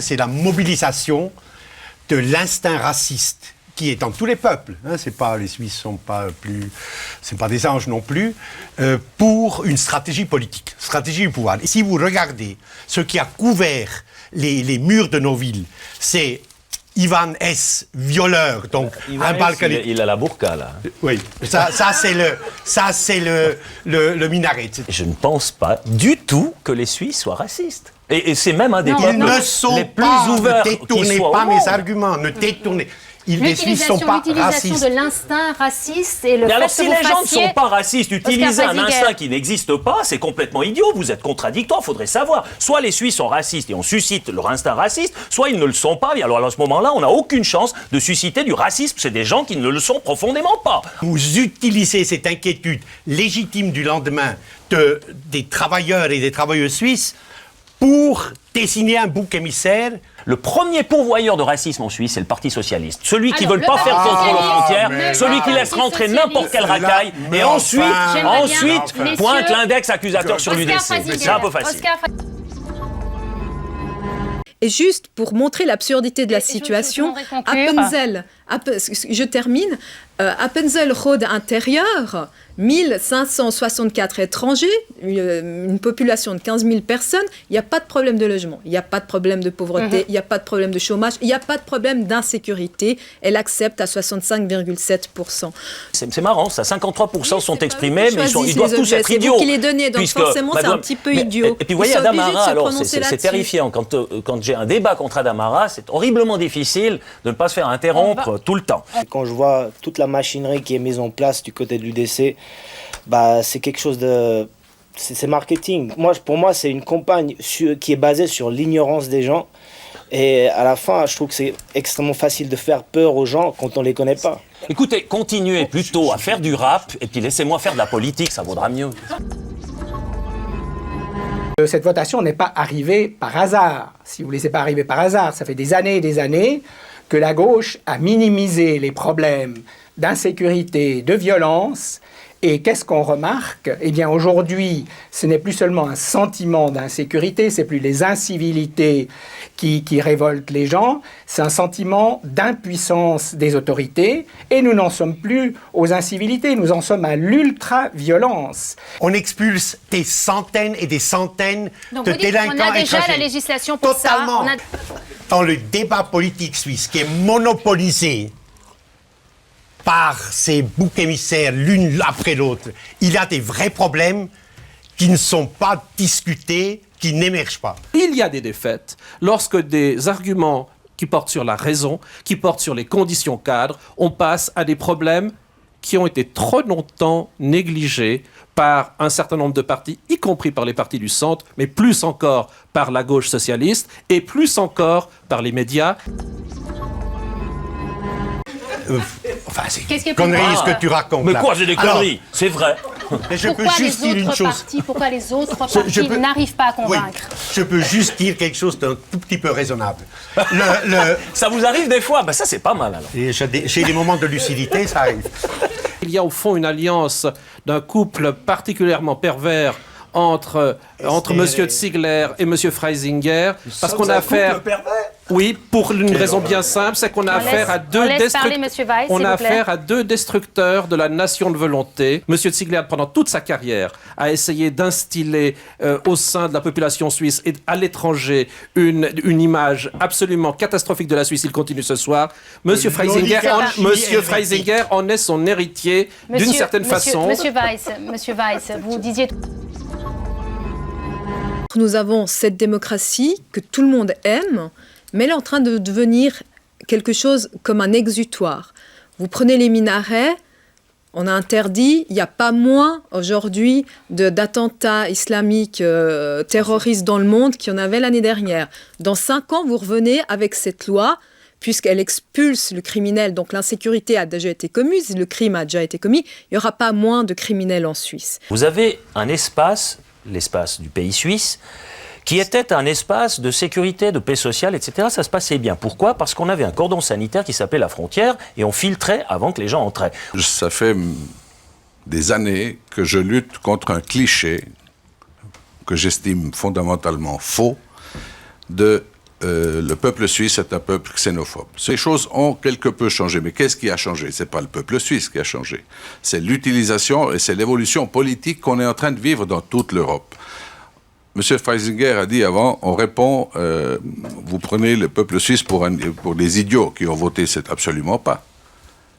C'est la mobilisation de l'instinct raciste qui est dans tous les peuples. Hein, les Suisses sont pas des anges non plus, pour une stratégie politique, stratégie du pouvoir. Et si vous regardez ce qui a couvert les murs de nos villes, c'est Ivan S, violeur, donc un Balkanique. Il a la burqa, là. Oui, ça c'est le minaret. Je ne pense pas du tout que les Suisses soient racistes. Et c'est même un des peuples les plus ouverts. Ne détournez pas mes arguments, ne détournez. Les Suisses sont pas racistes. L'utilisation de l'instinct raciste et le mais fait alors, que si vous les gens ne fassiez... sont pas racistes, utiliser un Frazinger. instinct qui n'existe pas, c'est complètement idiot. Vous êtes contradictoire, il faudrait savoir. Soit les Suisses sont racistes et on suscite leur instinct raciste, soit ils ne le sont pas. Et alors à ce moment-là, on n'a aucune chance de susciter du racisme. C'est des gens qui ne le sont profondément pas. Vous utilisez cette inquiétude légitime du lendemain des travailleurs et des travailleuses suisses pour dessiner un bouc émissaire. Le premier pourvoyeur de racisme en Suisse, c'est le Parti socialiste. Celui qui ne veut pas faire contrôle aux frontières, celui qui laisse rentrer n'importe quelle racaille, et ensuite pointe l'index accusateur sur l'UDC. C'est un peu facile. Et juste pour montrer l'absurdité de la situation, Appenzell, je termine, Appenzell Rhodes intérieur, 1564 étrangers, une population de 15 000 personnes, il n'y a pas de problème de logement, il n'y a pas de problème de pauvreté, il n'y a pas de problème de chômage, il n'y a pas de problème d'insécurité. Elle accepte à 65,7%. C'est marrant, ça, 53% sont exprimés, mais ils doivent tous être idiots. C'est vous qui les donnez, donc forcément c'est un petit peu idiot. Et puis vous voyez, Adama, alors c'est terrifiant. Quand j'ai un débat contre Adama, c'est horriblement difficile de ne pas se faire interrompre tout le temps. Quand je vois toute la machinerie qui est mise en place du côté de l'UDC, c'est quelque chose de... C'est marketing. Pour moi, c'est une campagne qui est basée sur l'ignorance des gens. Et à la fin, je trouve que c'est extrêmement facile de faire peur aux gens quand on ne les connaît pas. Écoutez, continuez plutôt à faire du rap et puis laissez-moi faire de la politique, ça vaudra mieux. Cette votation n'est pas arrivée par hasard. Si vous voulez, c'est pas arrivé par hasard. Ça fait des années et des années que la gauche a minimisé les problèmes d'insécurité, de violence. Et qu'est-ce qu'on remarque? Eh bien, aujourd'hui, ce n'est plus seulement un sentiment d'insécurité, c'est plus les incivilités qui révoltent les gens, c'est un sentiment d'impuissance des autorités, et nous n'en sommes plus aux incivilités, nous en sommes à l'ultra-violence. On expulse des centaines et des centaines de délinquants étrangers. On a déjà la législation pour Totalement. ça. Dans le débat politique suisse qui est monopolisé par ces boucs émissaires l'une après l'autre, il y a des vrais problèmes qui ne sont pas discutés, qui n'émergent pas. Il y a des défaites lorsque des arguments qui portent sur la raison, qui portent sur les conditions cadres, on passe à des problèmes qui ont été trop longtemps négligés par un certain nombre de partis, y compris par les partis du centre, mais plus encore par la gauche socialiste et plus encore par les médias. Enfin, c'est une connerie ce que tu racontes. Mais là. quoi, c'est des conneries? C'est vrai. Mais je peux juste dire une chose. Pourquoi les autres partis n'arrivent pas à convaincre? Oui, je peux juste dire quelque chose d'un tout petit peu raisonnable. Ça vous arrive des fois? Ça, c'est pas mal, alors. J'ai des moments de lucidité, ça arrive. Il y a au fond une alliance d'un couple particulièrement pervers entre M. Ziegler et M. Freisinger, parce qu'on a affaire... Oui, pour une raison bien simple, c'est qu'on a affaire à deux destructeurs de la nation de volonté. M. Ziegler, pendant toute sa carrière, a essayé d'instiller au sein de la population suisse et à l'étranger une image absolument catastrophique de la Suisse. Il continue ce soir. M. Freisinger en est son héritier d'une certaine façon. Monsieur Weiss, vous disiez... Nous avons cette démocratie que tout le monde aime, mais elle est en train de devenir quelque chose comme un exutoire. Vous prenez les minarets, on a interdit, il n'y a pas moins aujourd'hui d'attentats islamiques terroristes dans le monde qu'il y en avait l'année dernière. Dans 5 ans, vous revenez avec cette loi, puisqu'elle expulse le criminel, donc l'insécurité a déjà été commise, le crime a déjà été commis, il n'y aura pas moins de criminels en Suisse. Vous avez un espace, l'espace du pays suisse, qui était un espace de sécurité, de paix sociale, etc. Ça se passait bien. Pourquoi? Parce qu'on avait un cordon sanitaire qui s'appelait la frontière et on filtrait avant que les gens entraient. Ça fait des années que je lutte contre un cliché que j'estime fondamentalement faux de le peuple suisse est un peuple xénophobe. Ces choses ont quelque peu changé. Mais qu'est-ce qui a changé? C'est pas le peuple suisse qui a changé. C'est l'utilisation et c'est l'évolution politique qu'on est en train de vivre dans toute l'Europe. Monsieur Freisinger a dit avant, on répond, vous prenez le peuple suisse pour des idiots qui ont voté, c'est absolument pas.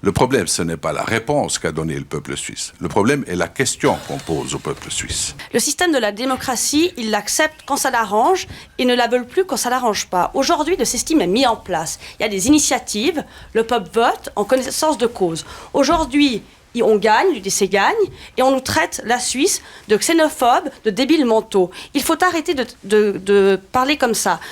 Le problème, ce n'est pas la réponse qu'a donnée le peuple suisse. Le problème est la question qu'on pose au peuple suisse. Le système de la démocratie, ils l'acceptent quand ça l'arrange et ne la veulent plus quand ça l'arrange pas. Aujourd'hui, le système est mis en place. Il y a des initiatives, le peuple vote en connaissance de cause. Aujourd'hui, on gagne, l'UDC gagne, et on nous traite, la Suisse, de xénophobes, de débiles mentaux. Il faut arrêter de parler comme ça.